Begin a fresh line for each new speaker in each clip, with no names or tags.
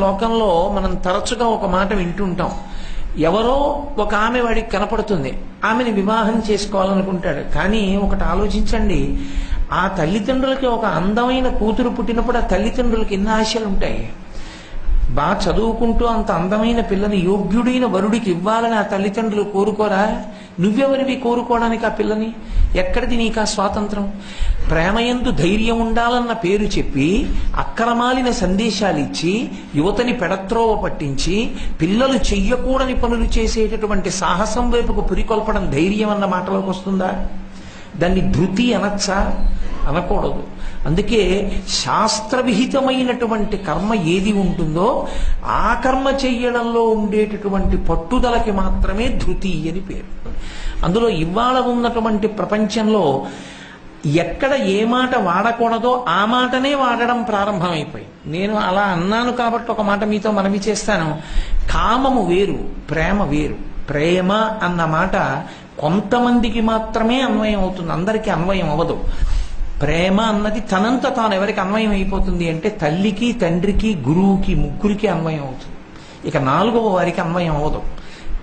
లోకంలో మనం తరచుగా ఒక మాట వింటుంటాం. ఎవరో ఒక ఆమె వాడికి కనపడుతుంది, ఆమెని వివాహం చేసుకోవాలనుకుంటాడు. కానీ ఒకటి ఆలోచించండి, ఆ తల్లిదండ్రులకి ఒక అందమైన కూతురు పుట్టినప్పుడు ఆ తల్లిదండ్రులకి ఎన్ని ఆశలు ఉంటాయి. బాగా చదువుకుంటూ అంత అందమైన పిల్లని యోగ్యుడైన వరుడికి ఇవ్వాలని ఆ తల్లిదండ్రులు కోరుకోరా? నువ్వెవరివి కోరుకోవడానికి ఆ పిల్లని? ఎక్కడిది నీకు ఆ స్వాతంత్రం? ప్రేమయందు ధైర్యం ఉండాలన్న పేరు చెప్పి అక్రమాలిన సందేశాలు ఇచ్చి యువతని పెడత్రోవ పట్టించి పిల్లలు చెయ్యకూడని పనులు చేసేటటువంటి సాహసం వైపుకు పురికొల్పడం ధైర్యం అన్న మాటలోకి వస్తుందా? దాన్ని ధృతి అనొచ్చా? అనకూడదు. అందుకే శాస్త్రవిహితమైనటువంటి కర్మ ఏది ఉంటుందో ఆ కర్మ చెయ్యడంలో ఉండేటటువంటి పట్టుదలకి మాత్రమే ధృతి అని పేరు. అందులో ఇవాళ ఉన్నటువంటి ప్రపంచంలో ఎక్కడ ఏ మాట వాడకూడదో ఆ మాటనే వాడడం ప్రారంభమైపోయి. నేను అలా అన్నాను కాబట్టి ఒక మాట మీతో మనవి చేస్తాను. కామము వేరు, ప్రేమ వేరు. ప్రేమ అన్న మాట కొంతమందికి మాత్రమే అన్వయం అవుతుంది, అందరికీ అన్వయం అవ్వదు. ప్రేమ అన్నది తనంత తాను ఎవరికి అన్వయం అయిపోతుంది అంటే తల్లికి, తండ్రికి, గురువుకి, ముగ్గురికి అన్వయం అవుతుంది. ఇక నాలుగవ వారికి అన్వయం అవ్వదు.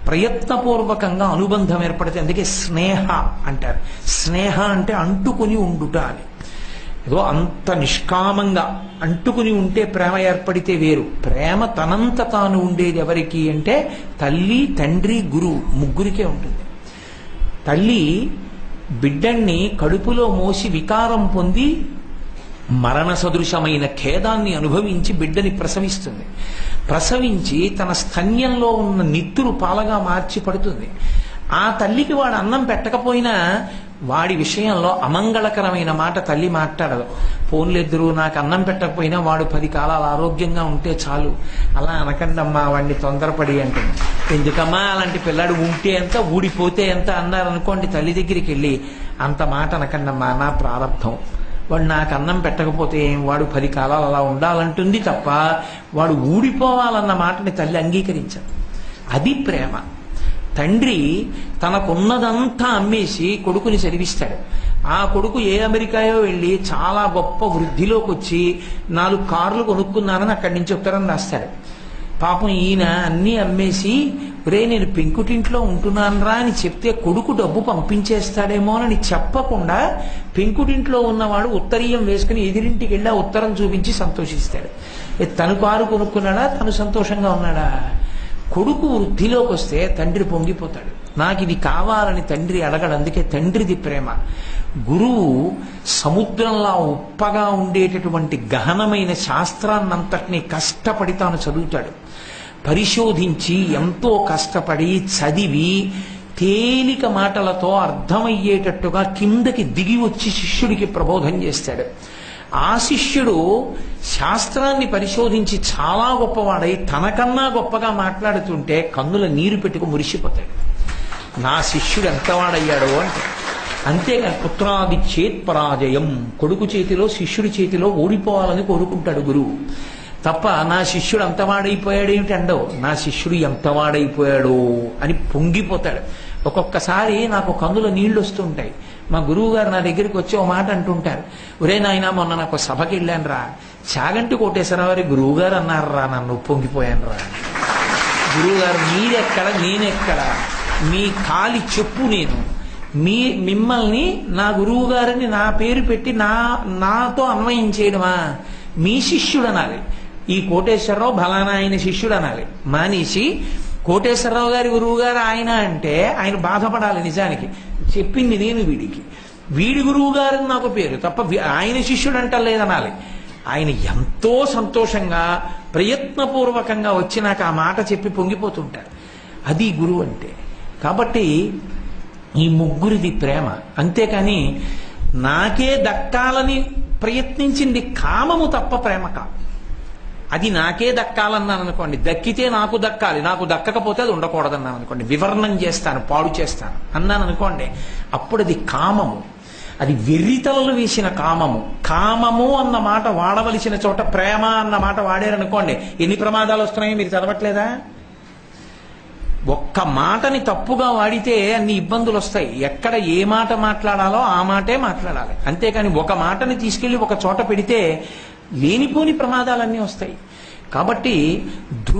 ప్రయత్నపూర్వకంగా అనుబంధం ఏర్పడితే, అందుకే స్నేహ అంటారు. స్నేహ అంటే అంటుకుని ఉండుట అని. ఏదో అంత నిష్కామంగా అంటుకుని ఉంటే ప్రేమ ఏర్పడితే వేరు. ప్రేమ తనంత తాను ఉండేది ఎవరికి అంటే తల్లి, తండ్రి, గురువు ముగ్గురికే ఉంటుంది. తల్లి బిడ్డన్ని కడుపులో మోసి వికారం పొంది మరణ సదృశమైన ఖేదాన్ని అనుభవించి బిడ్డని ప్రసవిస్తుంది. ప్రసవించి తన స్తన్యంలో ఉన్న నిత్తురు పాలగా మార్చి పడుతుంది. ఆ తల్లికి వాడు అన్నం పెట్టకపోయినా వాడి విషయంలో అమంగళకరమైన మాట తల్లి మాట్లాడదు. పోన్లెద్దరు నాకు అన్నం పెట్టకపోయినా వాడు 10 కాలాలు ఆరోగ్యంగా ఉంటే చాలు, అలా అనకండమ్మా వాడిని తొందరపడి అంటుంది. ఎందుకమ్మా అలాంటి పిల్లాడు ఉంటే ఎంత ఊడిపోతే ఎంత అన్నారనుకోండి, తల్లి దగ్గరికి వెళ్ళి అంత మాట అనకండమ్మా, నా ప్రారంభం, వాడు నాకు అన్నం పెట్టకపోతే వాడు 10 కాలాలు అలా ఉండాలంటుంది తప్ప వాడు ఊడిపోవాలన్న మాటని తల్లి అంగీకరించదు. అది ప్రేమ. తండ్రి తనకున్నదంతా అమ్మేసి కొడుకుని చదివిస్తాడు. ఆ కొడుకు ఏ అమెరికాయో వెళ్ళి చాలా గొప్ప వృద్ధిలోకి వచ్చి 4 కార్లు కొనుక్కున్నానని అక్కడి నుంచి ఉత్తరం రాస్తాడు. పాపం ఈయన అన్నీ అమ్మేసి రే నేను పెంకుటింట్లో ఉంటున్నానరా అని చెప్తే కొడుకు డబ్బు పంపించేస్తాడేమోనని చెప్పకుండా పెంకుటింట్లో ఉన్నవాడు ఉత్తరీయం వేసుకుని ఎదిరింటికి వెళ్ళి ఆ ఉత్తరం చూపించి సంతోషిస్తాడు. తను కారు కొనుక్కున్నాడా? తను సంతోషంగా ఉన్నాడా? కొడుకు వృద్ధిలోకి వస్తే తండ్రి పొంగిపోతాడు. నాకు ఇది కావాలని తండ్రి అడగడు. అందుకే తండ్రిది ప్రేమ. గురువు సముద్రంలా ఉప్పగా ఉండేటటువంటి గహనమైన శాస్త్రాన్నంతటినీ కష్టపడి తాను చదువుతాడు. పరిశోధించి ఎంతో కష్టపడి చదివి తేలిక మాటలతో అర్థమయ్యేటట్టుగా కిందకి దిగి వచ్చి శిష్యుడికి ప్రబోధం చేస్తాడు. ఆ శిష్యుడు శాస్త్రాన్ని పరిశోధించి చాలా గొప్పవాడై తనకన్నా గొప్పగా మాట్లాడుతుంటే కన్నుల నీరు పెట్టుకు మురిసిపోతాడు. నా శిష్యుడు ఎంతవాడయ్యాడో అంటే. అంతేగాని పుత్రాది చేత్ పరాజయం, కొడుకు చేతిలో శిష్యుడి చేతిలో ఓడిపోవాలని కోరుకుంటాడు గురువు తప్ప నా శిష్యుడు అంతవాడైపోయాడేమిటి అండవు. నా శిష్యుడు ఎంతవాడైపోయాడో అని పొంగిపోతాడు. ఒక్కొక్కసారి నాకు కన్నుల నీళ్లు వస్తుంటాయి. మా గురువు గారు నా దగ్గరికి వచ్చి ఓ మాట అంటుంటారు, ఒరే నాయనా మొన్న నాకు సభకి వెళ్ళాను రా, చాగంటి కోటేశ్వరరావు వారి గురువు గారు అన్నారు రా, నన్ను పొంగిపోయాను రా. గురువు గారు మీరెక్కడ నేనెక్కడ, మీ కాలి చెప్పు నేను, మిమ్మల్ని నా గురువు గారిని నా పేరు పెట్టి నాతో అన్వయం చేయడమా? మీ శిష్యుడు అనాలి. ఈ కోటేశ్వరరావు బలానా ఆయన శిష్యుడు అనాలి. మానేసి కోటేశ్వరరావు గారి గురువు గారు ఆయన అంటే ఆయన బాధపడాలి. నిజానికి చెప్పింది నేను వీడికి, వీడి గురువు గారిని నాకు పేరు తప్ప ఆయన శిష్యుడు అంటలేదనాలి. ఆయన ఎంతో సంతోషంగా ప్రయత్నపూర్వకంగా వచ్చి నాకు ఆ మాట చెప్పి పొంగిపోతుంటారు. అది గురువు అంటే. కాబట్టి ఈ ముగ్గురిది ప్రేమ. అంతేకాని నాకే దక్కాలని ప్రయత్నించింది కామము తప్ప ప్రేమ కాదు. అది నాకే దక్కాలన్నాను అనుకోండి, దక్కితే నాకు దక్కాలి, నాకు దక్కకపోతే అది ఉండకూడదన్నాను అనుకోండి, వివరణం చేస్తాను, పాడు చేస్తాను అన్నాను అనుకోండి, అప్పుడు అది కామము. అది వెర్రితలలు వేసిన కామము. కామము అన్న మాట వాడవలసిన చోట ప్రేమ అన్న మాట వాడారనుకోండి, ఎన్ని ప్రమాదాలు వస్తున్నాయో మీరు చదవట్లేదా? ఒక్క మాటని తప్పుగా వాడితే అన్ని ఇబ్బందులు వస్తాయి. ఎక్కడ ఏ మాట మాట్లాడాలో ఆ మాటే మాట్లాడాలి. అంతేకాని ఒక మాటని తీసుకెళ్లి ఒక చోట పెడితే లేనిపోని ప్రమాదాలన్నీ వస్తాయి. కాబట్టి